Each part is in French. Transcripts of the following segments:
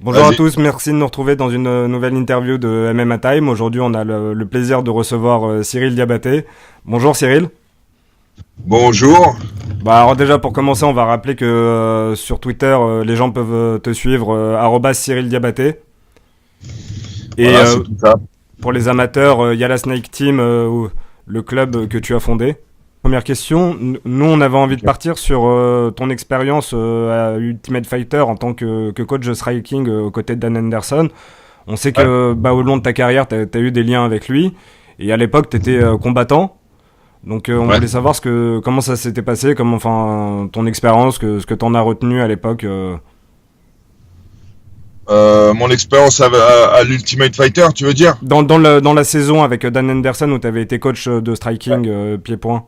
Bonjour à tous, merci de nous retrouver dans une nouvelle interview de MMA Time. Aujourd'hui, on a le plaisir de recevoir Cyril Diabaté. Bonjour Cyril. Bonjour. Alors déjà pour commencer, on va rappeler que sur Twitter, les gens peuvent te suivre @Cyril Diabaté. Et voilà, c'est tout ça. pour les amateurs, il y a la Snake Team, le club que tu as fondé. Première question, nous on avait envie de partir sur ton expérience à Ultimate Fighter en tant que coach de striking aux côtés de Dan Henderson. On sait que au long de ta carrière, tu as eu des liens avec lui, et à l'époque tu étais combattant. Donc on voulait savoir comment ça s'était passé, ton expérience, ce que tu en as retenu à l'époque. Mon expérience à l'Ultimate Fighter, tu veux dire? Dans la saison avec Dan Henderson où tu avais été coach de striking pied-point.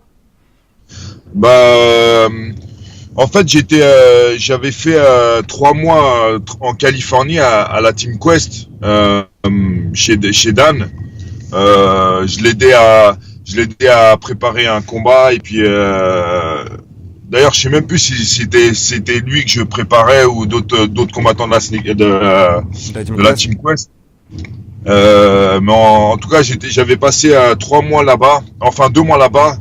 En fait, j'avais fait 3 mois en Californie à la Team Quest chez Dan. Je l'aidais à préparer un combat et puis d'ailleurs, je sais même plus si c'était lui que je préparais ou d'autres combattants de la Team Quest. Mais en tout cas, j'avais passé 3 mois là-bas, enfin 2 mois là-bas.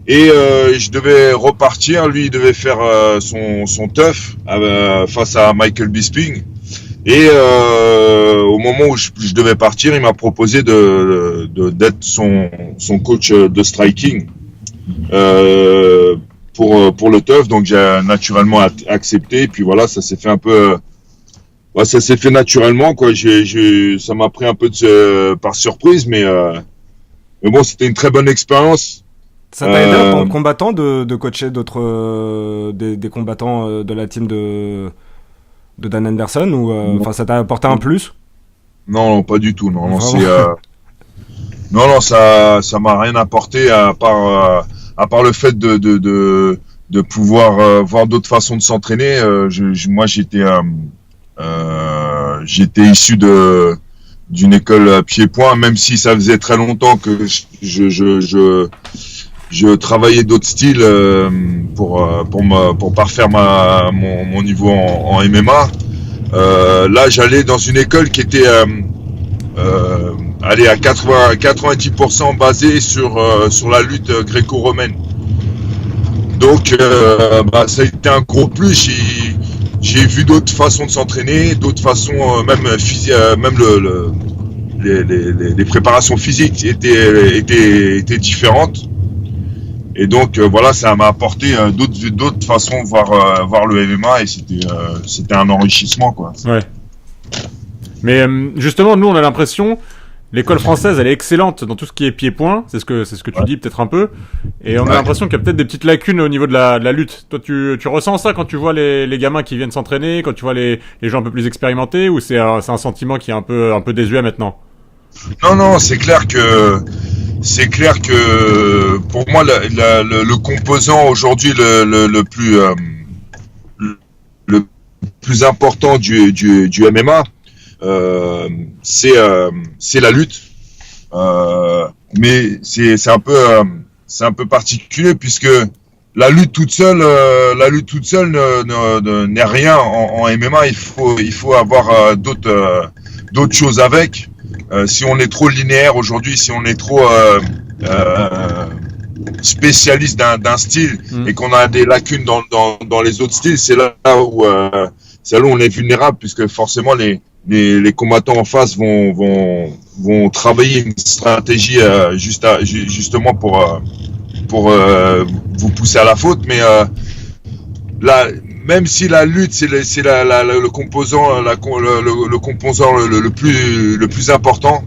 Et je devais repartir, lui il devait faire son teuf face à Michael Bisping. Et au moment où je devais partir, il m'a proposé d'être son coach de striking pour le teuf. Donc j'ai naturellement accepté. Et puis voilà, ça s'est fait un peu, ça s'est fait naturellement quoi. Ça m'a pris un peu par surprise, mais bon, c'était une très bonne expérience. Ça t'a aidé en tant que combattant de coacher d'autres des combattants de la team de Dan Henderson ou ça t'a apporté un plus? Non, pas du tout. Non, ça m'a rien apporté à part le fait de pouvoir voir d'autres façons de s'entraîner. Moi, j'étais issu d'une école pied-point, même si ça faisait très longtemps que je travaillais d'autres styles pour parfaire mon niveau en MMA. Là, j'allais dans une école qui était allez, à 90% basée sur la lutte gréco-romaine. Donc, ça a été un gros plus. J'ai vu d'autres façons de s'entraîner, d'autres façons, même les préparations physiques étaient différentes. Et donc voilà, ça m'a apporté d'autres façons de voir le MMA et c'était un enrichissement quoi. Ouais. Mais justement, nous on a l'impression l'école française elle est excellente dans tout ce qui est pied-point, c'est ce que tu dis peut-être un peu, et on a l'impression qu'il y a peut-être des petites lacunes au niveau de la lutte. Toi tu ressens ça quand tu vois les gamins qui viennent s'entraîner, quand tu vois les gens un peu plus expérimentés, ou c'est un sentiment qui est un peu désuet maintenant? Non, c'est clair que pour moi le composant aujourd'hui le plus important du MMA c'est la lutte, mais c'est un peu particulier puisque la lutte toute seule n'est rien en MMA. Il faut avoir d'autres choses avec. Si on est trop linéaire aujourd'hui, si on est trop spécialiste d'un style et qu'on a des lacunes dans les autres styles, c'est là où on est vulnérable, puisque forcément les combattants en face vont travailler une stratégie justement pour vous pousser à la faute. Mais même si la lutte c'est le composant le composant le plus important,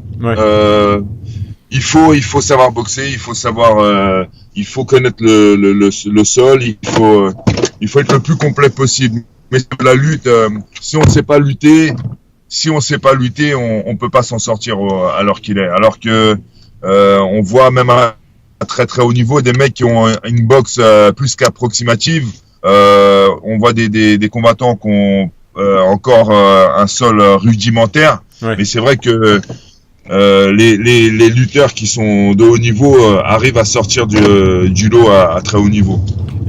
il faut savoir boxer, il faut connaître le sol, il faut être le plus complet possible. Mais la lutte, si on ne sait pas lutter, on peut pas s'en sortir alors qu'il est. Alors que on voit même à très très haut niveau des mecs qui ont une boxe plus qu'approximative. On voit des combattants qui ont encore un sol rudimentaire. Mais c'est vrai que les lutteurs qui sont de haut niveau arrivent à sortir du lot à très haut niveau.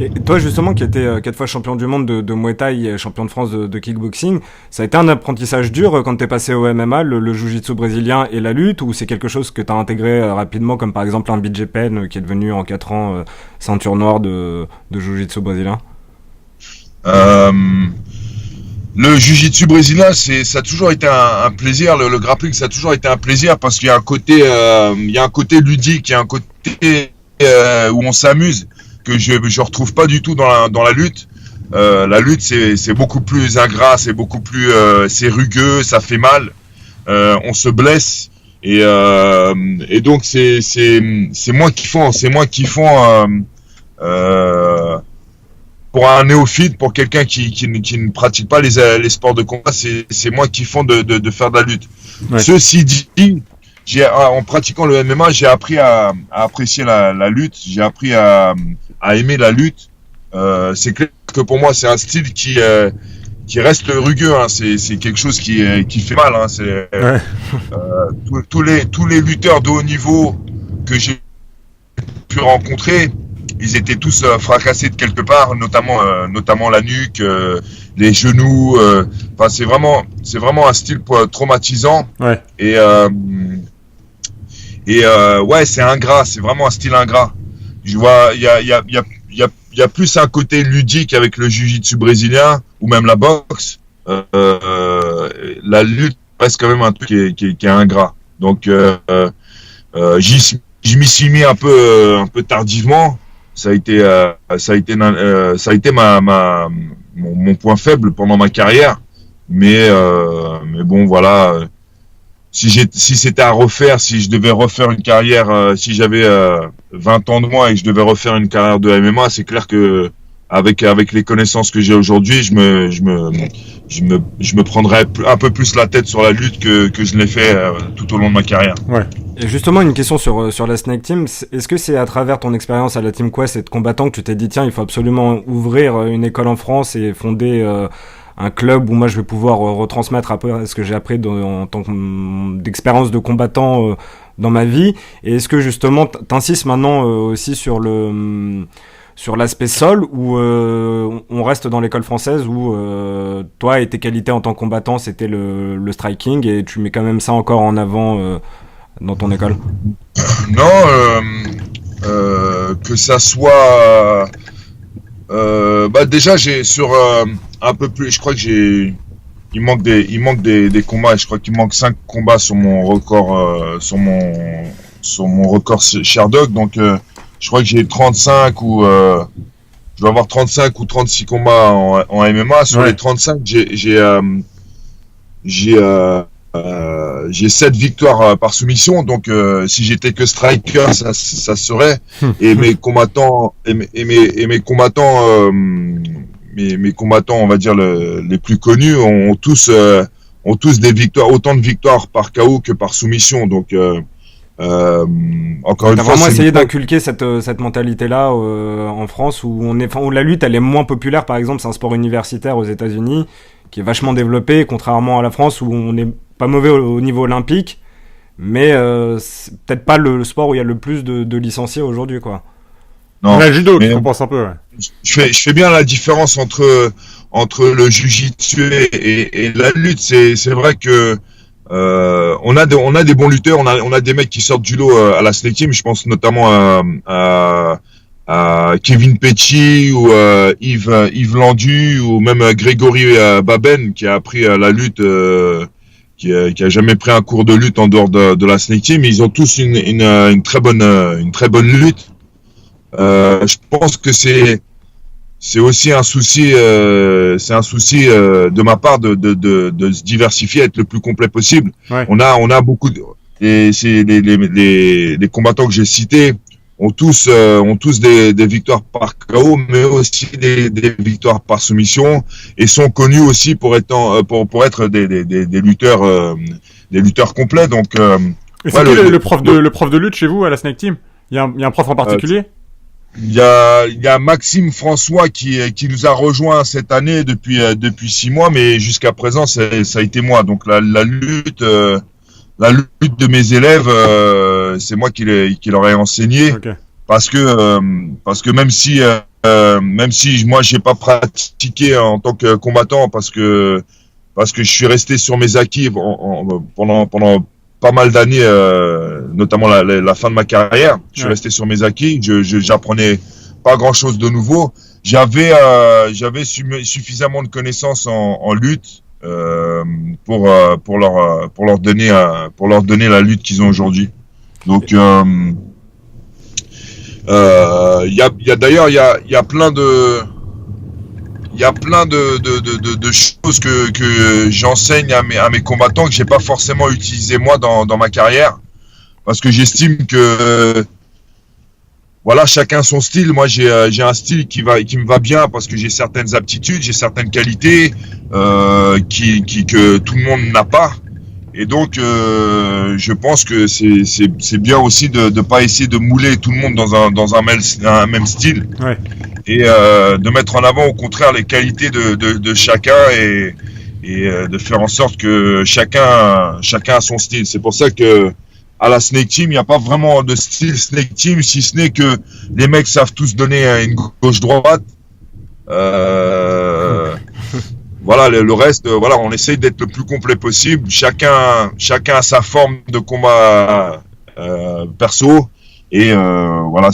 Et toi, justement, qui étais 4 fois champion du monde de Muay Thai et champion de France de kickboxing, ça a été un apprentissage dur quand t'es passé au MMA, le jiu-jitsu brésilien et la lutte, ou c'est quelque chose que t'as intégré rapidement, comme par exemple un BJ Penn qui est devenu en 4 ans ceinture noire de jiu-jitsu brésilien? Le jiu-jitsu brésilien, ça a toujours été un plaisir. Le grappling, ça a toujours été un plaisir parce qu'il y a un côté, ludique, il y a un côté où on s'amuse que je retrouve pas du tout dans la lutte. La lutte, c'est beaucoup plus ingrat, c'est beaucoup plus, c'est rugueux, ça fait mal, on se blesse et donc c'est moins kiffant, pour un néophyte, pour quelqu'un qui ne pratique pas les sports de combat, c'est moins kiffant de faire de la lutte. Ouais. Ceci dit, en pratiquant le MMA, j'ai appris à apprécier la lutte, j'ai appris à aimer la lutte. C'est clair que pour moi, c'est un style qui reste rugueux, hein. C'est quelque chose qui fait mal, hein. Ouais. Tous les lutteurs de haut niveau que j'ai pu rencontrer, ils étaient tous fracassés de quelque part, notamment la nuque, les genoux. Enfin, c'est vraiment un style traumatisant. Ouais. Et ouais, c'est ingrat. C'est vraiment un style ingrat. Je vois, il y a plus un côté ludique avec le jiu-jitsu brésilien ou même la boxe. La lutte reste quand même un truc qui est ingrat. Donc, j'y m'y suis mis un peu tardivement. Ça a été mon point faible pendant ma carrière, mais bon, voilà. Si c'était à refaire, si je devais refaire une carrière, si j'avais 20 ans de moins et que je devais refaire une carrière de MMA, c'est clair que avec les connaissances que j'ai aujourd'hui, je me prendrais un peu plus la tête sur la lutte que je l'ai fait tout au long de ma carrière. Ouais. Et justement, une question sur la Snake Team. Est-ce que c'est à travers ton expérience à la Team Quest et de combattant que tu t'es dit, tiens, il faut absolument ouvrir une école en France et fonder un club où moi je vais pouvoir retransmettre après ce que j'ai appris en tant d'expérience de combattant dans ma vie? Et est-ce que justement t'insistes maintenant aussi sur l'aspect sol, où on reste dans l'école française, où toi et tes qualités en tant que combattant, c'était le striking, et tu mets quand même ça encore en avant dans ton école? Non, que ça soit... déjà, j'ai sur un peu plus... Je crois que il manque des combats. Je crois qu'il manque 5 combats sur mon record, sur mon record Sherdog. Donc, je crois que j'ai 35 ou... je dois avoir 35 ou 36 combats en MMA. Sur les 35, j'ai 7 victoires par soumission, donc si j'étais que striker, ça serait. Et mes combattants, mes combattants, on va dire les plus connus, ont tous des victoires, autant de victoires par KO que par soumission. Donc encore une fois, t'as vraiment essayé d'inculquer cette mentalité-là en France, où la lutte elle est moins populaire. Par exemple, c'est un sport universitaire aux États-Unis qui est vachement développé, contrairement à la France où on est pas mauvais au niveau olympique, mais c'est peut-être pas le sport où il y a le plus de licenciés aujourd'hui, quoi. Non, le judo, je pense un peu. Ouais. Je fais bien la différence entre le jiu-jitsu et la lutte. C'est vrai que on a des bons lutteurs, on a des mecs qui sortent du lot à la Snake Team. Je pense notamment à Kevin Pecci ou Yves Landu ou même Grégory Baben qui a appris la lutte. Qui a jamais pris un cours de lutte en dehors de la Snake Team. Ils ont tous une très bonne lutte. Je pense que c'est aussi un souci, de ma part de se diversifier, être le plus complet possible. Ouais. On a beaucoup les combattants que j'ai cités ont tous des victoires par KO, mais aussi des victoires par soumission, et sont connus aussi pour être des lutteurs complets. Donc, et c'est le prof de lutte chez vous à la Snake Team? Il y a un prof en particulier? Il y a Maxime François qui nous a rejoint cette année depuis 6 mois, mais jusqu'à présent ça a été moi. Donc la lutte de mes élèves, c'est moi qui leur ai enseigné. Okay. Parce que même si même si moi j'ai pas pratiqué en tant que combattant parce que je suis resté sur mes acquis pendant pas mal d'années, notamment la fin de ma carrière. Je suis resté sur mes acquis. J'apprenais pas grand chose de nouveau. J'avais suffisamment de connaissances en lutte pour leur donner la lutte qu'ils ont aujourd'hui. Donc il y a plein de choses que j'enseigne à mes combattants que j'ai pas forcément utilisé moi dans ma carrière, parce que j'estime que voilà, chacun son style. Moi j'ai un style qui me va bien parce que j'ai certaines aptitudes, j'ai certaines qualités que tout le monde n'a pas. Et donc, je pense que c'est bien aussi de pas essayer de mouler tout le monde dans un même style. Ouais. Et de mettre en avant au contraire les qualités de chacun et de faire en sorte que chacun a son style. C'est pour ça que à la Snake Team, il n'y a pas vraiment de style Snake Team, si ce n'est que les mecs savent tous donner une gauche-droite. Voilà, le reste, voilà, on essaye d'être le plus complet possible. Chacun a sa forme de combat perso. Et voilà,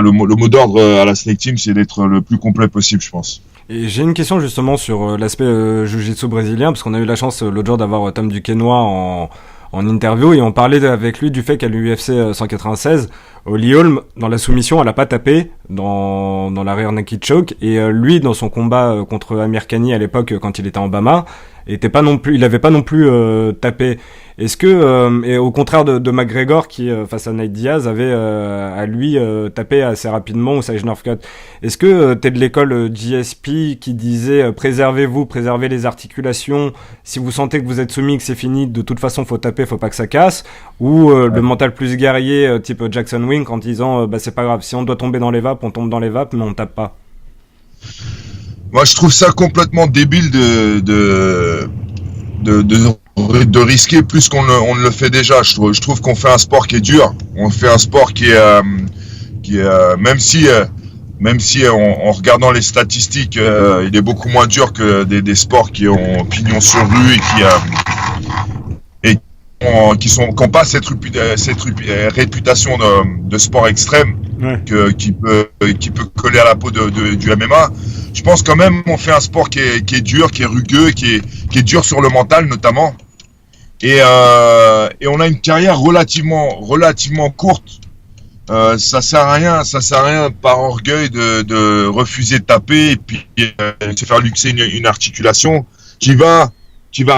le mot d'ordre à la Snake Team, c'est d'être le plus complet possible, je pense. Et j'ai une question justement sur l'aspect jiu-jitsu brésilien, parce qu'on a eu la chance l'autre jour d'avoir Tom Duquesnoy en interview, et on parlait avec lui du fait qu'à l'UFC 196, Holly Holm, dans la soumission, elle a pas tapé dans la rear naked choke, et lui, dans son combat contre Amir Khani à l'époque, quand il était en Bama, il avait pas non plus tapé. Est-ce que, et au contraire de McGregor qui face à Nate Diaz avait à lui tapé assez rapidement au Sage Northcutt. Est-ce que t'es de l'école GSP qui disait préservez les articulations, si vous sentez que vous êtes soumis, que c'est fini, de toute façon faut taper, faut pas que ça casse, ou le mental plus guerrier type Jackson Wink en disant c'est pas grave, si on doit tomber dans les vapes, on tombe dans les vapes mais on tape pas. Moi, je trouve ça complètement débile de risquer plus qu'on ne le fait déjà. Je trouve qu'on fait un sport qui est dur. On fait un sport qui est même si en regardant les statistiques, il est beaucoup moins dur que des sports qui ont pignon sur rue et qui n'ont pas cette réputation de sport extrême, ouais, qui peut coller à la peau du MMA. Je pense quand même on fait un sport qui est dur, qui est rugueux, qui est dur sur le mental notamment. Et on a une carrière relativement courte. Ça sert à rien par orgueil de refuser de taper et puis se faire luxer une articulation qui va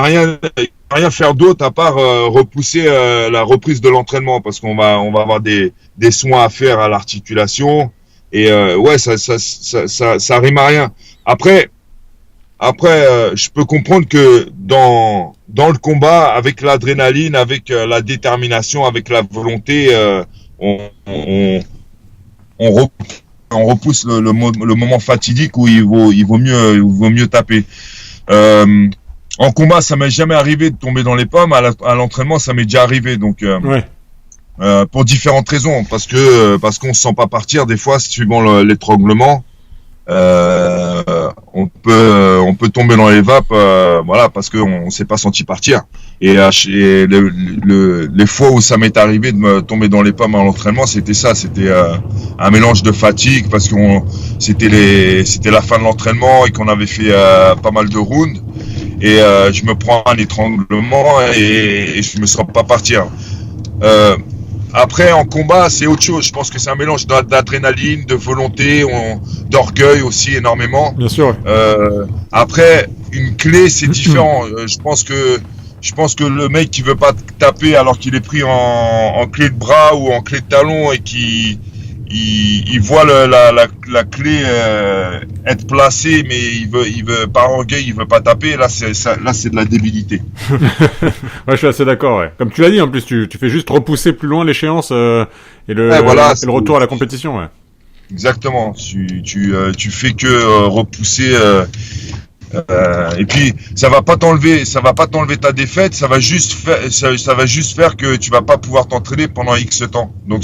rien faire d'autre à part repousser la reprise de l'entraînement, parce qu'on va avoir des soins à faire à l'articulation et ouais, ça rime à rien. Après je peux comprendre que dans le combat, avec l'adrénaline, avec la détermination, avec la volonté, on repousse le moment fatidique où il vaut mieux taper. En combat, ça m'est jamais arrivé de tomber dans les pommes. À l'entraînement, ça m'est déjà arrivé. Donc, ouais. Pour différentes raisons, parce qu'on se sent pas partir des fois, suivant l'étranglement. On peut tomber dans les vapes, voilà, parce qu'on s'est pas senti partir. Et les fois où ça m'est arrivé de me tomber dans les pommes à l'entraînement, c'était un mélange de fatigue, parce c'était la fin de l'entraînement et qu'on avait fait pas mal de rounds. Et je me prends un étranglement et je me sens pas partir. Après, en combat, c'est autre chose. Je pense que c'est un mélange d'adrénaline, de volonté, d'orgueil aussi énormément. Bien sûr. Après, une clé, c'est différent. Je pense que le mec qui veut pas taper alors qu'il est pris en clé de bras ou en clé de talon et il voit la clé être placée, mais il veut par orgueil, il veut pas taper. Là, c'est de la débilité. Ouais, je suis assez d'accord. Ouais. Comme tu l'as dit, en plus, tu fais juste repousser plus loin l'échéance et le retour à la compétition. Ouais. Exactement. Tu fais que repousser. Et puis ça va pas t'enlever ta défaite. Ça va juste faire que tu vas pas pouvoir t'entraîner pendant X temps. Donc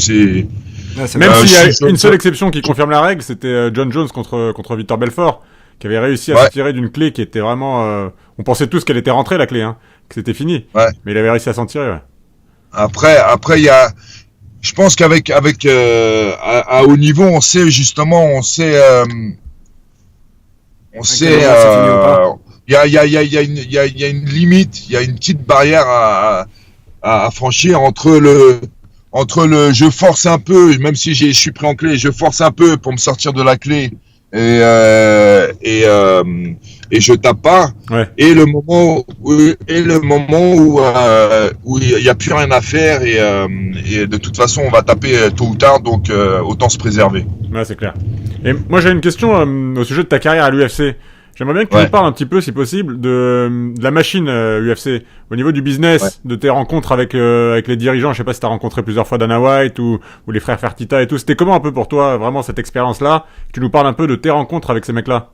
Même s'il y a une seule exception qui confirme la règle, c'était John Jones contre Victor Belfort, qui avait réussi à se tirer d'une clé qui était vraiment... on pensait tous qu'elle était rentrée, la clé, hein, que c'était fini. Ouais. Mais il avait réussi à s'en tirer, ouais. Après, il y a... Je pense qu'avec à haut niveau, on sait... Il y a une limite, il y a une petite barrière à franchir entre le je force un peu, même si je suis pris en clé, je force un peu pour me sortir de la clé et je tape pas, ouais. Et le moment où il y a plus rien à faire et de toute façon on va taper tôt ou tard, donc autant se préserver. Ouais, c'est clair. Et moi j'ai une question au sujet de ta carrière à l'UFC. J'aimerais bien que tu nous parles un petit peu, si possible, de la machine UFC, au niveau du business, de tes rencontres avec les dirigeants. Je sais pas si t'as rencontré plusieurs fois Dana White ou les frères Fertitta et tout. C'était comment un peu pour toi, vraiment, cette expérience-là? Tu nous parles un peu de tes rencontres avec ces mecs-là.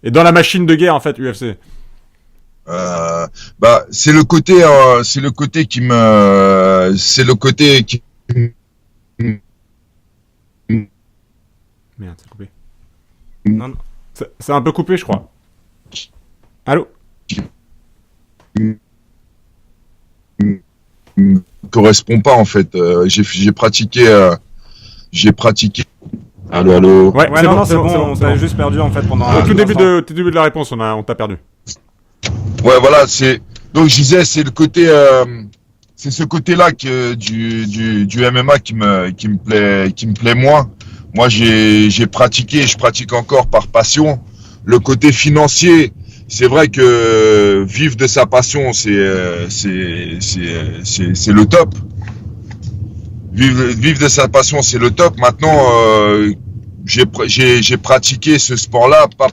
Et dans la machine de guerre, en fait, UFC. C'est le côté qui me... Merde, c'est coupé. Non. C'est un peu coupé, je crois. Allô? Correspond pas, en fait. J'ai pratiqué. Allô. Ouais, c'est bon. On t'a juste perdu, en fait, pendant. Au tout début de la réponse, on t'a perdu. Ouais, voilà, donc je disais, c'est le côté, c'est ce côté-là du MMA qui me plaît moins. Moi, je pratique encore par passion. Le côté financier, c'est vrai que vivre de sa passion, c'est le top. Vivre de sa passion, c'est le top. Maintenant, j'ai pratiqué ce sport-là, pas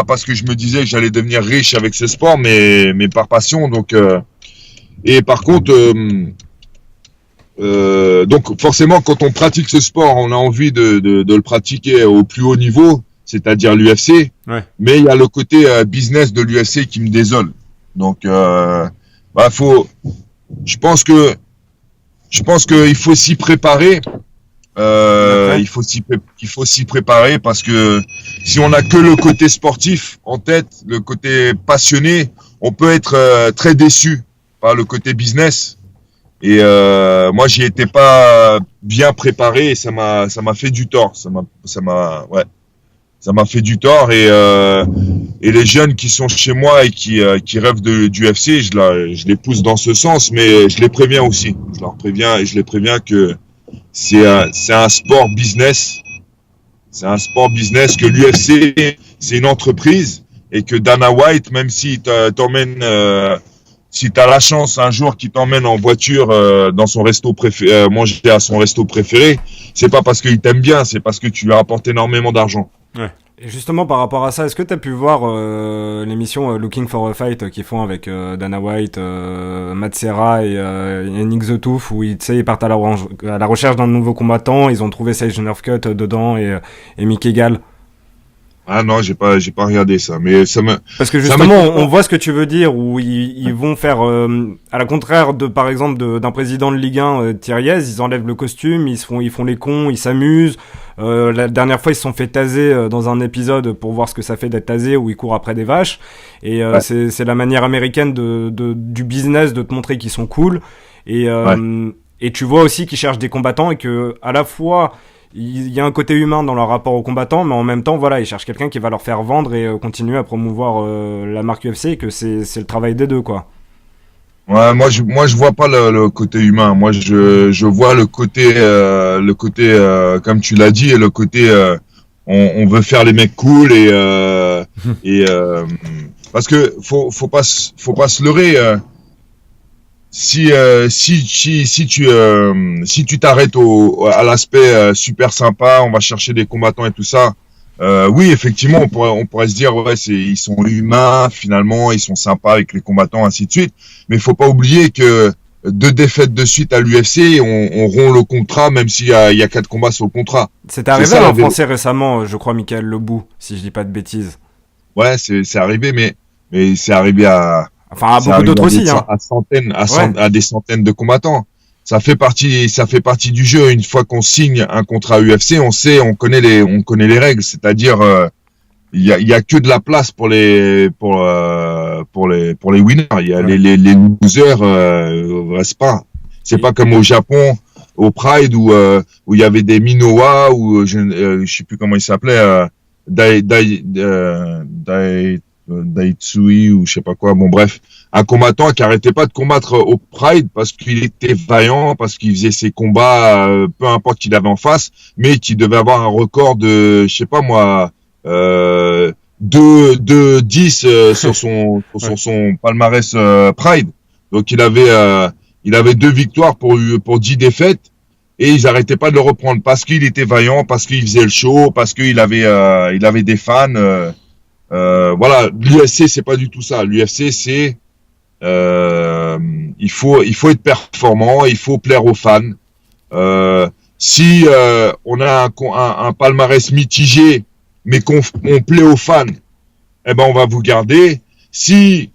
parce que je me disais que j'allais devenir riche avec ce sport, mais par passion. Donc, et par contre, donc forcément, quand on pratique ce sport, on a envie de le pratiquer au plus haut niveau, c'est-à-dire l'UFC. Ouais. Mais il y a le côté business de l'UFC qui me désole. Donc, je pense que il faut s'y préparer. Il faut s'y préparer parce que si on n'a que le côté sportif en tête, le côté passionné, on peut être très déçu par le côté business. Et moi, j'y étais pas bien préparé et ça m'a fait du tort. Ça m'a fait du tort et les jeunes qui sont chez moi et qui rêvent du UFC, je les pousse dans ce sens, mais je les préviens aussi. Je leur préviens et je les préviens que c'est un sport business. C'est un sport business, que l'UFC, c'est une entreprise et que Dana White, même si t'emmène, si t'as la chance un jour qu'il t'emmène en voiture dans son resto préféré, manger à son resto préféré, c'est pas parce qu'il t'aime bien, c'est parce que tu lui apportes énormément d'argent. Ouais. Et justement, par rapport à ça, est-ce que tu as pu voir l'émission Looking for a Fight qu'ils font avec Dana White, Matt Serra et Nick The Tooth, où ils partent à la recherche d'un nouveau combattant, ils ont trouvé Sage Northcutt dedans et Mickey Gall. Ah non, j'ai pas regardé ça, mais ça me... Parce que justement, on voit ce que tu veux dire, où ils vont faire, à la contraire de, par exemple, d'un président de Ligue 1, Thiriez, ils enlèvent le costume, ils font les cons, ils s'amusent. La dernière fois, ils se sont fait taser dans un épisode pour voir ce que ça fait d'être tasé, où ils courent après des vaches. Et c'est la manière américaine du business de te montrer qu'ils sont cool. Et tu vois aussi qu'ils cherchent des combattants et que, à la fois, il y a un côté humain dans leur rapport aux combattants, mais en même temps, voilà, ils cherchent quelqu'un qui va leur faire vendre et continuer à promouvoir la marque UFC, et que c'est le travail des deux, quoi. Ouais, moi je vois pas le côté humain. Moi je vois le côté comme tu l'as dit, le côté on veut faire les mecs cool et parce que faut pas se leurrer. Si tu t'arrêtes à l'aspect super sympa, on va chercher des combattants et tout ça. Oui, effectivement, on pourrait se dire ouais, ils sont humains finalement, ils sont sympas avec les combattants, ainsi de suite. Mais il faut pas oublier que 2 défaites de suite à l'UFC, on rompt le contrat, même s'il y a 4 combats sur le contrat. C'est arrivé en français récemment, je crois, Michael Lebou, si je dis pas de bêtises. Ouais, c'est arrivé, mais c'est arrivé à... Enfin, à beaucoup d'autres aussi, hein. À des centaines de combattants. ça fait partie du jeu. Une fois qu'on signe un contrat UFC, on connaît les règles. C'est-à-dire, il y a que de la place pour les winners. Il y a les losers, restent pas. C'est pas comme au Japon, au Pride où il y avait des Minowa ou je sais plus comment il s'appelait, Daitsui ou je sais pas quoi. Bon bref, un combattant qui arrêtait pas de combattre au Pride parce qu'il était vaillant, parce qu'il faisait ses combats, peu importe qui il avait en face, mais qui devait avoir un record de, je sais pas moi, 2-10 sur son palmarès Pride. Donc il avait 2 victoires pour 10 défaites. Et ils arrêtaient pas de le reprendre parce qu'il était vaillant, parce qu'il faisait le show, parce qu'il avait des fans. Voilà, l'UFC c'est pas du tout ça. L'UFC c'est il faut être performant, il faut plaire aux fans. Si on a un palmarès mitigé, mais qu'on plaît aux fans, eh ben on va vous garder. Si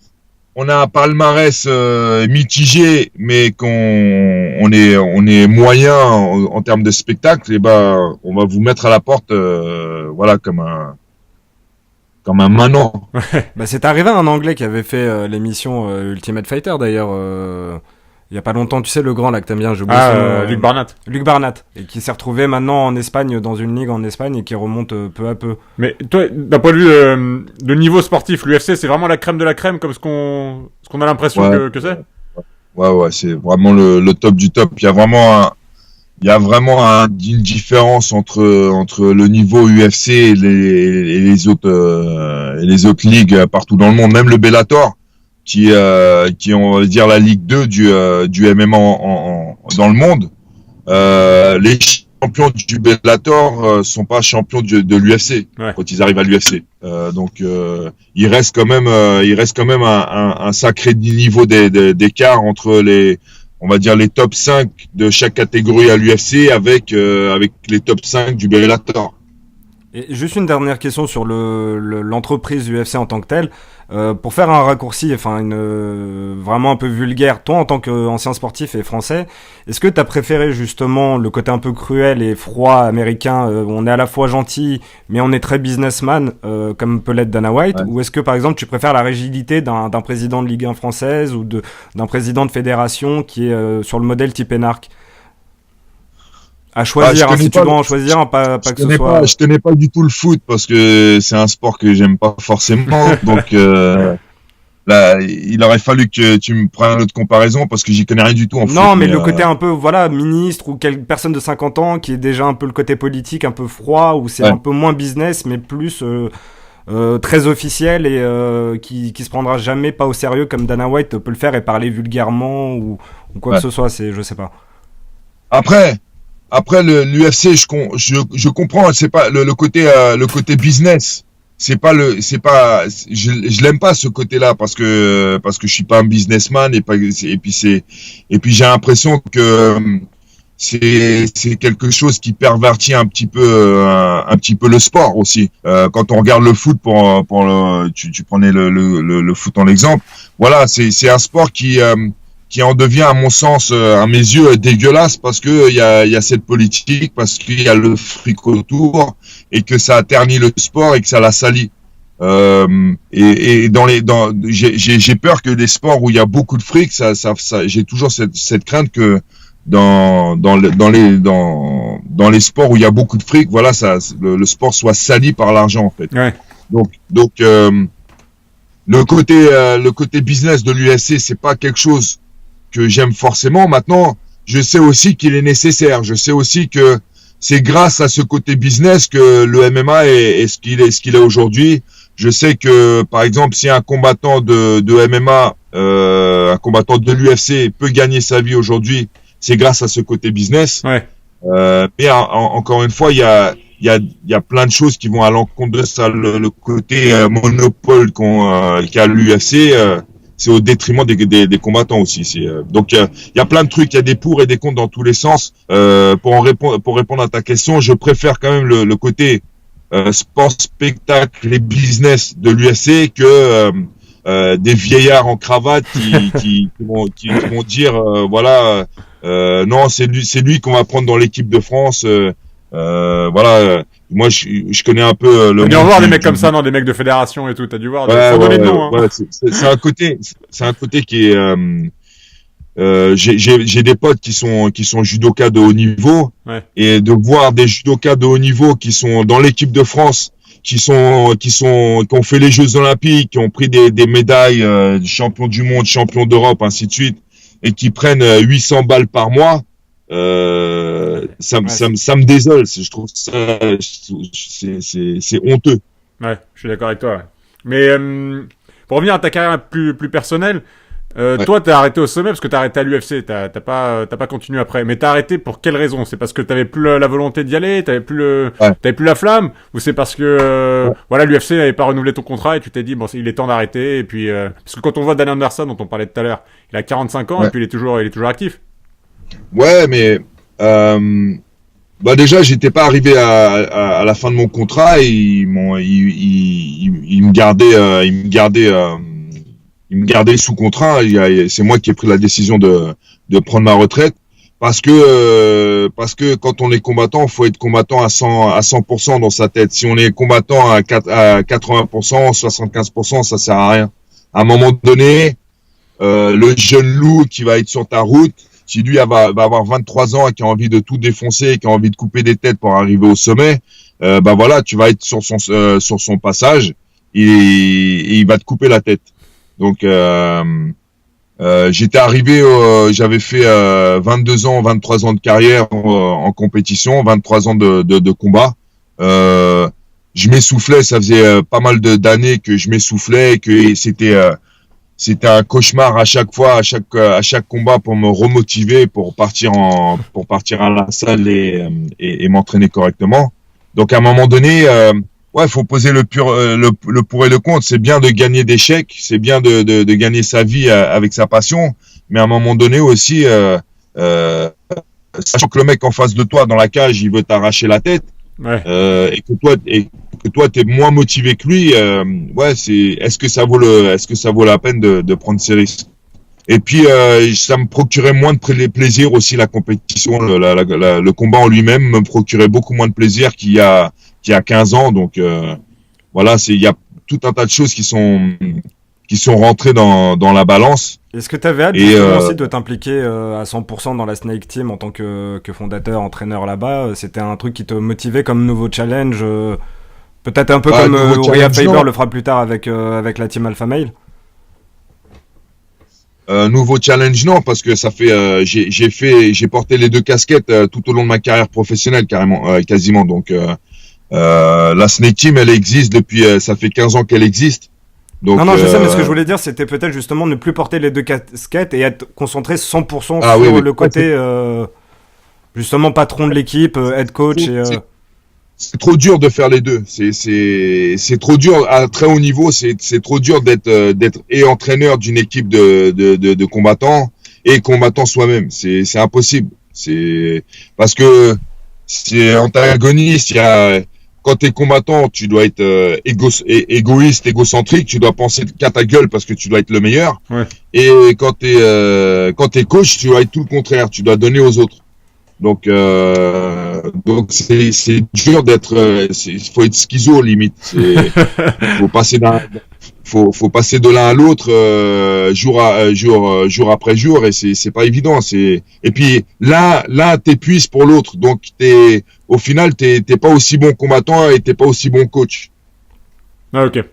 on a un palmarès mitigé, mais on est moyen en termes de spectacle, et ben on va vous mettre à la porte, voilà, comme un manant. Bah, c'est arrivé à un Anglais qui avait fait l'émission Ultimate Fighter d'ailleurs. Il y a pas longtemps, tu sais, le grand là que t'aimes bien, j'oublie son nom, Luc Barnat. Luc Barnat, et qui s'est retrouvé maintenant en Espagne, dans une ligue en Espagne, et qui remonte peu à peu. Mais toi, d'un point de vue de niveau sportif, l'UFC c'est vraiment la crème de la crème comme ce qu'on a l'impression que c'est. Ouais, c'est vraiment le top du top. Il y a vraiment une différence entre le niveau UFC et les autres ligues partout dans le monde. Même le Bellator, qui on va dire la Ligue 2 du MMA dans le monde. Les champions du Bellator sont pas champions de l'UFC quand ils arrivent à l'UFC. Donc il reste quand même un sacré niveau d'écart entre on va dire les top 5 de chaque catégorie à l'UFC avec les top 5 du Bellator. Et juste une dernière question sur l'entreprise UFC en tant que telle. Pour faire un raccourci, enfin vraiment un peu vulgaire, toi en tant qu'ancien sportif et français, est-ce que t'as préféré justement le côté un peu cruel et froid américain, où on est à la fois gentil mais on est très businessman, comme peut l'être Dana White, ou est-ce que par exemple tu préfères la rigidité d'un président de Ligue 1 française ou d'un président de fédération qui est sur le modèle type Énarque? À choisir, si tu dois en choisir, pas que ce soit. Je connais pas du tout le foot parce que c'est un sport que j'aime pas forcément. Donc là, il aurait fallu que tu me prennes une autre comparaison parce que j'y connais rien du tout en foot. Non, mais le côté un peu, voilà, ministre ou personne de 50 ans qui est déjà un peu le côté politique, un peu froid, où c'est un peu moins business, mais plus très officiel et qui se prendra jamais pas au sérieux comme Dana White peut le faire et parler vulgairement ou quoi que ce soit. Je sais pas. Après l'UFC, je comprends, c'est pas le côté business. Je l'aime pas ce côté-là parce que je suis pas un businessman et puis j'ai l'impression que c'est quelque chose qui pervertit un petit peu le sport aussi. Quand on regarde le foot tu prenais le foot en exemple. Voilà, c'est un sport qui en devient, à mon sens, à mes yeux, dégueulasse parce que il y a cette politique, parce qu'il y a le fric autour et que ça a terni le sport et que ça l'a sali. Et j'ai peur que les sports où il y a beaucoup de fric, ça j'ai toujours cette crainte que dans les sports où il y a beaucoup de fric, voilà, le sport soit sali par l'argent en fait. Ouais. Donc le côté business de l'UFC, c'est pas quelque chose que j'aime forcément. Maintenant, je sais aussi qu'il est nécessaire. Je sais aussi que c'est grâce à ce côté business que le MMA est ce qu'il est aujourd'hui. Je sais que, par exemple, si un combattant de MMA, un combattant de l'UFC peut gagner sa vie aujourd'hui, c'est grâce à ce côté business. Ouais. Mais encore une fois, il y a plein de choses qui vont à l'encontre de ça. Le côté monopole qu'a l'UFC, c'est au détriment des combattants aussi. Donc il y a plein de trucs, il y a des pour et des contre dans tous les sens. Pour répondre à ta question, je préfère quand même le côté sport, spectacle et business de l'UFC que des vieillards en cravate qui vont dire voilà Non, c'est lui qu'on va prendre dans l'équipe de France. Voilà. Moi, je connais un peu le. T'as dû en voir des mecs comme ça, non, des mecs de fédération et tout. T'as dû voir. Ouais, Sans donner de nom. Hein. Ouais, c'est un côté qui est. J'ai des potes qui sont judokas de haut niveau, Ouais. et de voir des judokas de haut niveau qui sont dans l'équipe de France, qui ont fait les Jeux Olympiques, qui ont pris des médailles, champion du monde, champion d'Europe, ainsi de suite, et qui prennent 800 balles par mois. Ça me désole. Je trouve ça, c'est honteux. Ouais, je suis d'accord avec toi. Ouais. Mais pour revenir à ta carrière plus personnelle, Ouais. toi t'as arrêté au sommet parce que t'as arrêté à l'UFC, t'as pas continué après. Mais t'as arrêté pour quelle raison? C'est parce que t'avais plus la volonté d'y aller, t'avais plus la flamme, ou c'est parce que voilà, l'UFC n'avait pas renouvelé ton contrat et tu t'es dit bon, il est temps d'arrêter. Et puis parce que quand on voit Dan Anderson dont on parlait tout à l'heure, il a 45 ans et puis il est toujours actif. Ouais, mais bah déjà, j'étais pas arrivé à la fin de mon contrat, et ils me gardaient sous contrat. C'est moi qui ai pris la décision de prendre ma retraite, parce que quand on est combattant, faut être combattant à 100% dans sa tête. Si on est combattant à 80%, 75%, ça sert à rien. À un moment donné, le jeune loup qui va être sur ta route, si lui va avoir 23 ans et qui a envie de tout défoncer, qui a envie de couper des têtes pour arriver au sommet, bah voilà, tu vas être sur son passage, et il va te couper la tête. Donc j'étais arrivé, j'avais fait 22 ans, 23 ans de carrière en compétition, 23 ans de combat. Je m'essoufflais, ça faisait pas mal d'années que je m'essoufflais, et que c'était un cauchemar à chaque fois, à chaque combat, pour me remotiver, pour partir à la salle et m'entraîner correctement. Donc à un moment donné, faut poser le pour et le contre. C'est bien de gagner des chèques, c'est bien de gagner sa vie avec sa passion, mais à un moment donné aussi, sachant que le mec en face de toi dans la cage, il veut t'arracher la tête, et que toi t'es moins motivé que lui, est-ce que ça vaut la peine de prendre ces risques? Et puis ça me procurait moins de plaisir aussi, la compétition, le combat en lui-même me procurait beaucoup moins de plaisir qu'il y a 15 ans. Donc voilà, il y a tout un tas de choses qui sont rentrées dans la balance. Est-ce que tu avais hâte aussi de t'impliquer à 100% dans la Snake Team en tant que fondateur, entraîneur là-bas? C'était un truc qui te motivait comme nouveau challenge, peut-être un peu comme Uriah Faber le fera plus tard avec la Team Alpha Male? Nouveau challenge, non, parce que ça fait j'ai porté les deux casquettes tout au long de ma carrière professionnelle, quasiment. Donc la Snake Team, elle existe depuis, ça fait 15 ans qu'elle existe. Donc, non, je sais, mais ce que je voulais dire, c'était peut-être justement ne plus porter les deux casquettes et être concentré 100% sur le côté justement patron de l'équipe, head coach. C'est trop dur de faire les deux. C'est trop dur à très haut niveau. C'est trop dur d'être et entraîneur d'une équipe de combattants et combattant soi-même. C'est impossible. C'est parce que c'est antagoniste. Quand t'es combattant, tu dois être égoïste, égocentrique. Tu dois penser qu'à ta gueule parce que tu dois être le meilleur. Ouais. Et quand t'es coach, tu dois être tout le contraire. Tu dois donner aux autres. Donc c'est dur d'être, faut être schizo limite. Faut passer de l'un à l'autre jour après jour, et c'est pas évident. Et puis l'un t'épuise pour l'autre, donc au final t'es pas aussi bon combattant et t'es pas aussi bon coach. Ah, ok.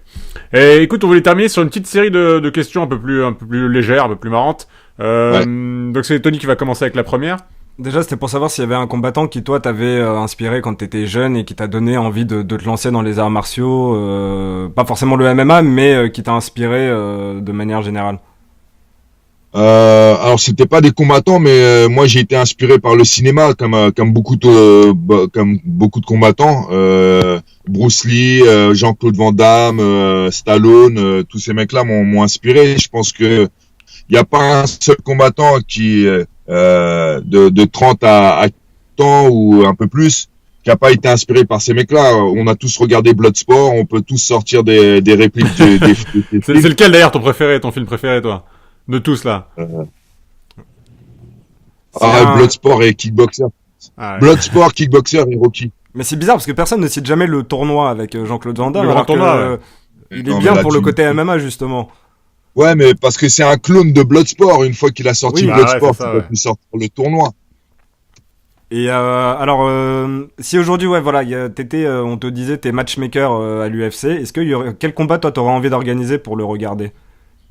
Et écoute, on voulait terminer sur une petite série de questions un peu plus légères, un peu plus marrantes. Donc c'est Tony qui va commencer avec la première. Déjà, c'était pour savoir s'il y avait un combattant qui, toi, t'avait inspiré quand t'étais jeune et qui t'a donné envie de te lancer dans les arts martiaux, pas forcément le MMA, mais qui t'a inspiré de manière générale. Alors c'était pas des combattants, mais moi j'ai été inspiré par le cinéma, comme beaucoup de combattants. Bruce Lee, Jean-Claude Van Damme, Stallone, tous ces mecs-là m'ont inspiré. Je pense que y a pas un seul combattant qui de 30 à 40 ans ou un peu plus qui a pas été inspiré par ces mecs-là. On a tous regardé Bloodsport, on peut tous sortir des répliques des films. C'est lequel d'ailleurs ton film préféré, toi, de tous là? Bloodsport et Kickboxer. Ah, ouais. Bloodsport, Kickboxer et Rocky. Mais c'est bizarre parce que personne ne cite jamais le tournoi avec Jean-Claude Van Damme. Le grand alors que, tournoi, ouais. Il est Non, mais bien là, pour le côté MMA, justement. Ouais, mais parce que c'est un clone de Bloodsport. Une fois qu'il a sorti Oui, Bloodsport, c'est ça, il va ouais. plus sortir le tournoi. Et alors, si aujourd'hui, ouais, voilà, on te disait, t'es matchmaker à l'UFC, quel combat toi t'aurais envie d'organiser pour le regarder?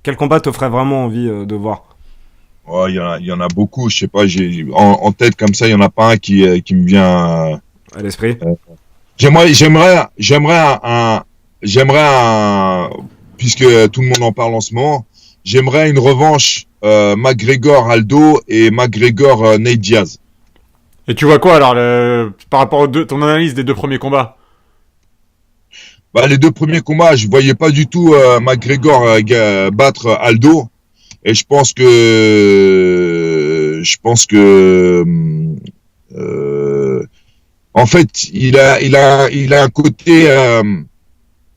Quel combat te ferait vraiment envie de voir? Ouais, il y en a beaucoup. Je sais pas, en tête comme ça, il y en a pas un qui me vient. À l'esprit? J'aimerais un, puisque tout le monde en parle en ce moment, j'aimerais une revanche McGregor Aldo et McGregor Nate Diaz. Et tu vois quoi alors par rapport ton analyse des 2 premiers combats? Bah, les 2 premiers combats, je voyais pas du tout McGregor battre Aldo, et je pense que en fait il a un côté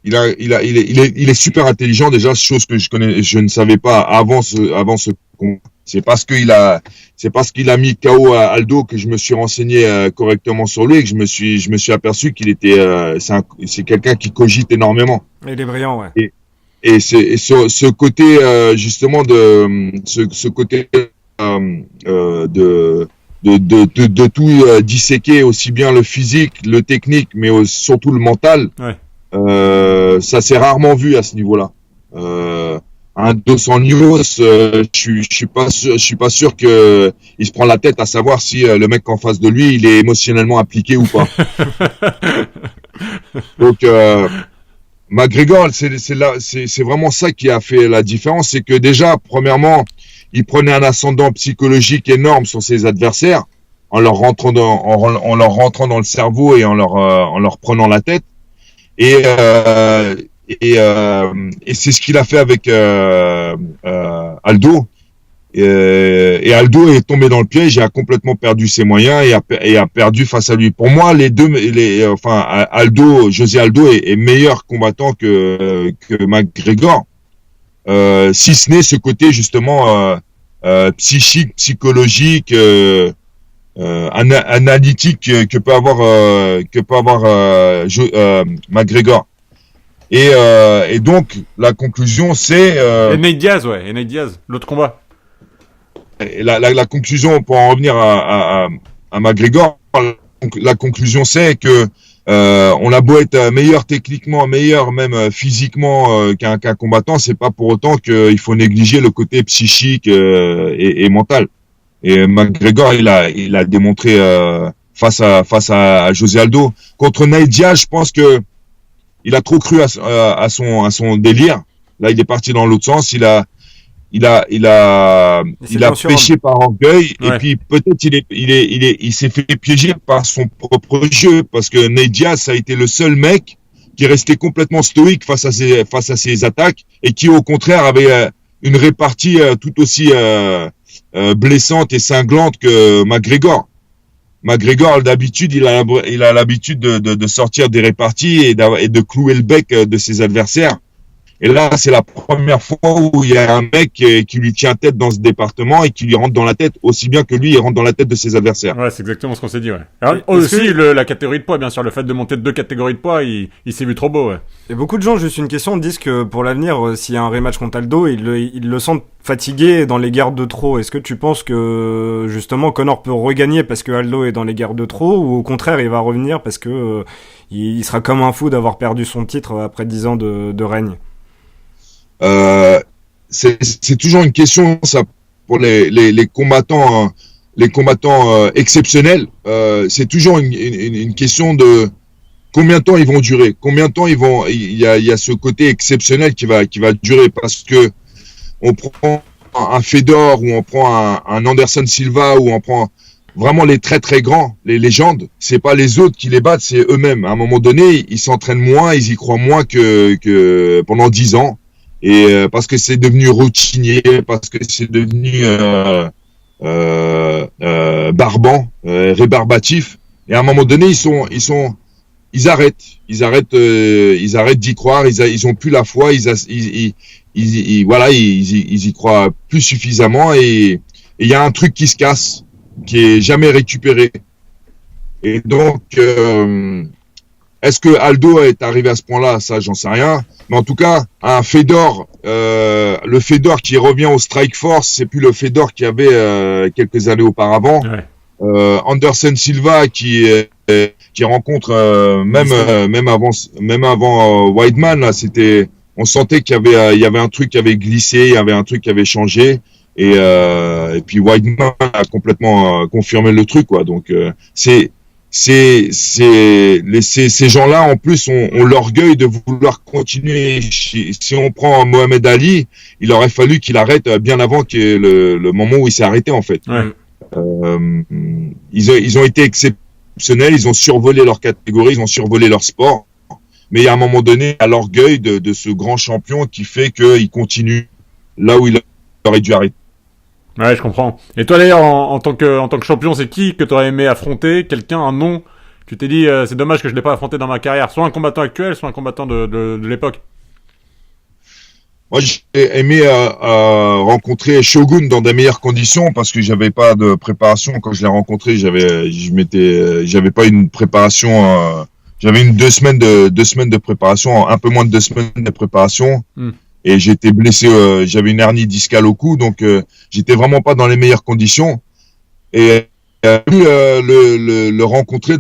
il est super intelligent déjà, chose que je ne savais pas avant ce combat. C'est parce qu'il a mis KO à Aldo que je me suis renseigné correctement sur lui et que je me suis aperçu qu'il était c'est quelqu'un qui cogite énormément. Il est brillant, ouais. Et ce côté justement de ce côté de tout disséquer, aussi bien le physique, le technique, mais surtout le mental. Ouais. Ça s'est rarement vu à ce niveau-là. Un Dos Anjos, je suis pas sûr que il se prend la tête à savoir si le mec en face de lui, il est émotionnellement impliqué ou pas. Donc McGregor, c'est vraiment ça qui a fait la différence, c'est que déjà, premièrement, il prenait un ascendant psychologique énorme sur ses adversaires en leur rentrant dans le cerveau et en leur prenant la tête. Et c'est ce qu'il a fait avec Aldo. Et Aldo est tombé dans le piège et a complètement perdu ses moyens et a perdu face à lui. Pour moi, José Aldo est meilleur combattant que McGregor, si ce n'est ce côté justement psychique, psychologique, analytique que peut avoir McGregor. Et donc la conclusion c'est Et Nate Diaz, ouais, et Nate Diaz, l'autre combat. la conclusion, pour en revenir à McGregor, la conclusion c'est que on a beau être meilleur techniquement, meilleur même physiquement qu'un combattant, c'est pas pour autant qu'il faut négliger le côté psychique et mental. Et McGregor, il a démontré face à José Aldo. Contre Nate Diaz, je pense que il a trop cru à son délire. Là, il est parti dans l'autre sens. Il a péché par orgueil. Ouais. Et puis peut-être il s'est fait piéger par son propre jeu, parce que Nate Diaz a été le seul mec qui est resté complètement stoïque face à ses attaques, et qui au contraire avait une répartie tout aussi blessante et cinglante que McGregor. McGregor, d'habitude, il a l'habitude de sortir des réparties et de clouer le bec de ses adversaires. Et là, c'est la première fois où il y a un mec qui lui tient tête dans ce département et qui lui rentre dans la tête aussi bien que lui, il rentre dans la tête de ses adversaires. Ouais, c'est exactement ce qu'on s'est dit, ouais. Alors, aussi, la catégorie de poids, bien sûr, le fait de monter de 2 catégories de poids, il s'est vu trop beau, ouais. Et beaucoup de gens, juste une question, disent que pour l'avenir, s'il y a un rematch contre Aldo, ils le sentent fatigué dans les gardes de trop. Est-ce que tu penses que, justement, Conor peut regagner parce que Aldo est dans les gardes de trop, ou au contraire, il va revenir parce que il sera comme un fou d'avoir perdu son titre après 10 ans de règne? C'est toujours une question, ça, pour les combattants, exceptionnels. C'est toujours une question de combien de temps ils vont durer, combien de temps il y a ce côté exceptionnel qui va durer, parce que on prend un Fedor, ou on prend un Anderson Silva, ou on prend vraiment les très très grands, les légendes. C'est pas les autres qui les battent, c'est eux-mêmes. À un moment donné, ils s'entraînent moins, ils y croient moins que pendant 10 ans. Et parce que c'est devenu routinier, parce que c'est devenu barbant, rébarbatif. Et à un moment donné, ils arrêtent d'y croire. Ils ont plus la foi. Ils y croient plus suffisamment. Et il y a un truc qui se casse. qui est jamais récupéré. Et donc, est-ce que Aldo est arrivé à ce point-là? Ça, j'en sais rien. Mais en tout cas, un Fedor, le Fedor qui revient au Strike Force, c'est plus le Fedor qu'il y avait quelques années auparavant. Ouais. Anderson Silva qui rencontre même avant Weidman, là, c'était, on sentait qu'il y avait un truc qui avait glissé, il y avait un truc qui avait changé. Et puis Weidman a complètement confirmé le truc, quoi. Donc ces gens-là en plus ont l'orgueil de vouloir continuer. Si on prend Mohamed Ali, il aurait fallu qu'il arrête bien avant que le moment où il s'est arrêté, en fait. Ouais. Ils ont été exceptionnels, ils ont survolé leur catégorie, ils ont survolé leur sport. Mais il y a un moment donné, à l'orgueil de ce grand champion qui fait qu'il continue là où il aurait dû arrêter. Ouais, je comprends. Et toi d'ailleurs, en tant que champion, c'est qui que t'aurais aimé affronter? Quelqu'un, un nom? Tu t'es dit, c'est dommage que je l'ai pas affronté dans ma carrière. Soit un combattant actuel, soit un combattant de l'époque. Moi, j'ai aimé rencontrer Shogun dans des meilleures conditions parce que j'avais pas de préparation. Quand je l'ai rencontré, j'avais pas une préparation. J'avais 2 semaines de préparation, un peu moins de 2 semaines de préparation. Et j'étais blessé. J'avais une hernie discale au cou, donc j'étais vraiment pas dans les meilleures conditions. Et le rencontrer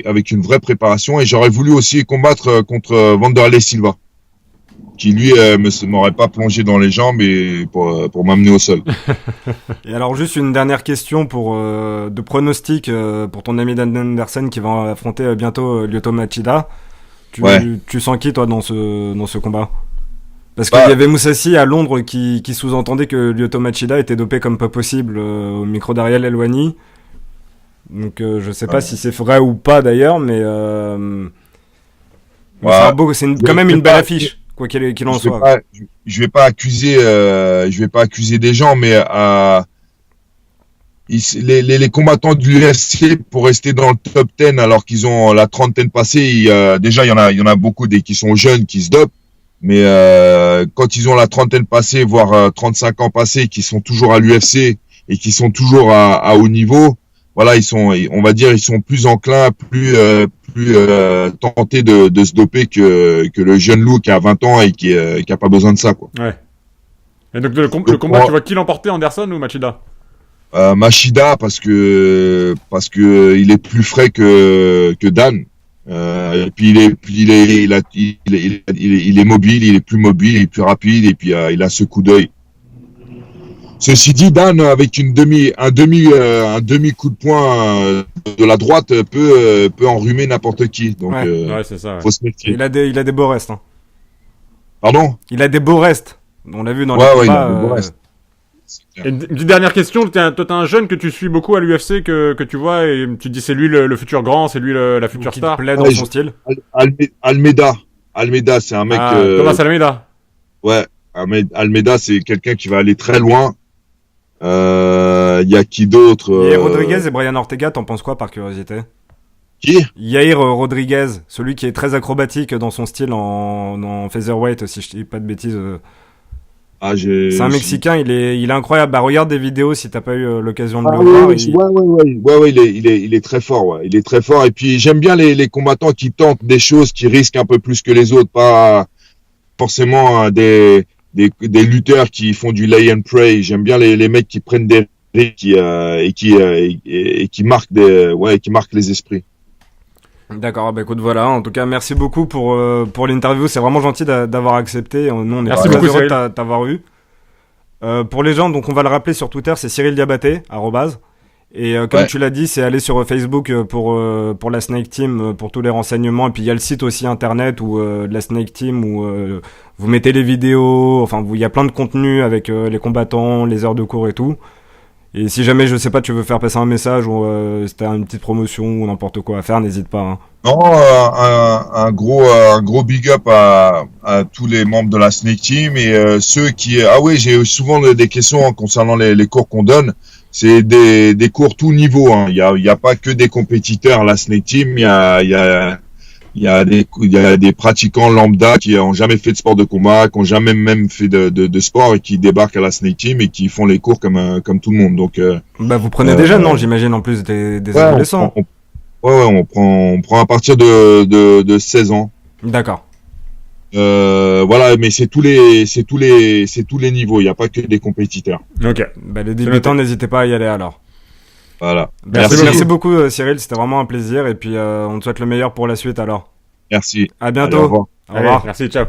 avec une vraie préparation. Et j'aurais voulu aussi combattre contre Wanderlei Silva, qui lui m'aurait pas plongé dans les jambes et pour m'amener au sol. Et alors juste une dernière question de pronostic pour ton ami Dan Anderson qui va affronter bientôt Lyoto Machida. Tu sens qui toi dans ce combat? Parce qu'il y avait Moussassi à Londres qui sous-entendait que Lyoto Machida était dopé comme pas possible au micro d'Ariel Helwani. Donc je sais pas si c'est vrai ou pas d'ailleurs, mais c'est quand même une belle affiche. Quoi qu'il en soit. Je vais pas accuser des gens, mais les combattants de l'UFC pour rester dans le top 10 alors qu'ils ont la trentaine passée, déjà il y en a beaucoup qui sont jeunes qui se dopent, mais quand ils ont la trentaine passée, voire 35 ans passés, qui sont toujours à l'UFC et qui sont toujours à haut niveau, voilà, ils sont plus enclins, plus tentés de se doper que le jeune loup qui a 20 ans et qui a pas besoin de ça, quoi. Ouais. Et donc le combat, tu vois qui l'emporter, Anderson ou Machida? Machida parce que il est plus frais que Dan. Et puis il est mobile, il est plus mobile, il est plus rapide et puis il a ce coup d'œil. Ceci dit, Dan avec un demi coup de poing de la droite peut enrhumer n'importe qui. Donc c'est ça. Ouais. Faut se méfier. Il a des beaux restes. Hein. Pardon? Il a des beaux restes. On l'a vu dans les combats. il a des beaux restes. Et une petite dernière question, toi t'as un jeune que tu suis beaucoup à l'UFC que tu vois et tu te dis c'est lui le futur grand, c'est lui la future qui star. te plaît dans son style. Almeida, c'est un mec. Thomas Almeida. Ouais, Almeida c'est quelqu'un qui va aller très loin. Y a qui d'autre? Et Rodriguez et Brian Ortega, t'en penses quoi par curiosité? Qui? Yair Rodriguez, celui qui est très acrobatique dans son style en featherweight, si je dis pas de bêtises. C'est un Mexicain, il est incroyable. Bah regarde des vidéos si t'as pas eu l'occasion de le voir. Ouais, il est très fort. Ouais. Il est très fort. Et puis j'aime bien les combattants qui tentent des choses, qui risquent un peu plus que les autres, pas forcément des lutteurs qui font du lay and pray. J'aime bien les mecs qui prennent des risques et qui marquent les esprits. D'accord, bah écoute, voilà. En tout cas, merci beaucoup pour l'interview. C'est vraiment gentil d'avoir accepté. Nous, on est merci très beaucoup, heureux de t'avoir eu. Pour les gens, donc on va le rappeler sur Twitter, c'est Cyril Diabaté, @. Et comme tu l'as dit, c'est aller sur Facebook pour la Snake Team pour tous les renseignements. Et puis il y a le site aussi internet de la Snake Team où vous mettez les vidéos. Enfin, il y a plein de contenu avec les combattants, les heures de cours et tout. Et si jamais, je sais pas, tu veux faire passer un message ou si t'as une petite promotion ou n'importe quoi à faire, n'hésite pas. Hein. Non, un gros big up à tous les membres de la Snake Team et ceux qui... Ah oui, j'ai souvent des questions concernant les cours qu'on donne. C'est des cours tout niveau. Hein. Il y a pas que des compétiteurs à la Snake Team. Il y a il y a des pratiquants lambda qui ont jamais fait de sport de combat, qui ont jamais même fait de sport et qui débarquent à la Snake Team et qui font les cours comme tout le monde. Donc, Bah, vous prenez des jeunes, non, j'imagine, en plus des ouais, adolescents. on prend à partir de 16 ans. D'accord. Voilà, mais c'est tous les niveaux. Il n'y a pas que des compétiteurs. Ok. Bah, les débutants, n'hésitez pas à y aller alors. Voilà. Merci beaucoup, Cyril, c'était vraiment un plaisir et puis on te souhaite le meilleur pour la suite alors. Merci. À bientôt. Allez, au revoir. Au revoir. Allez, merci, ciao.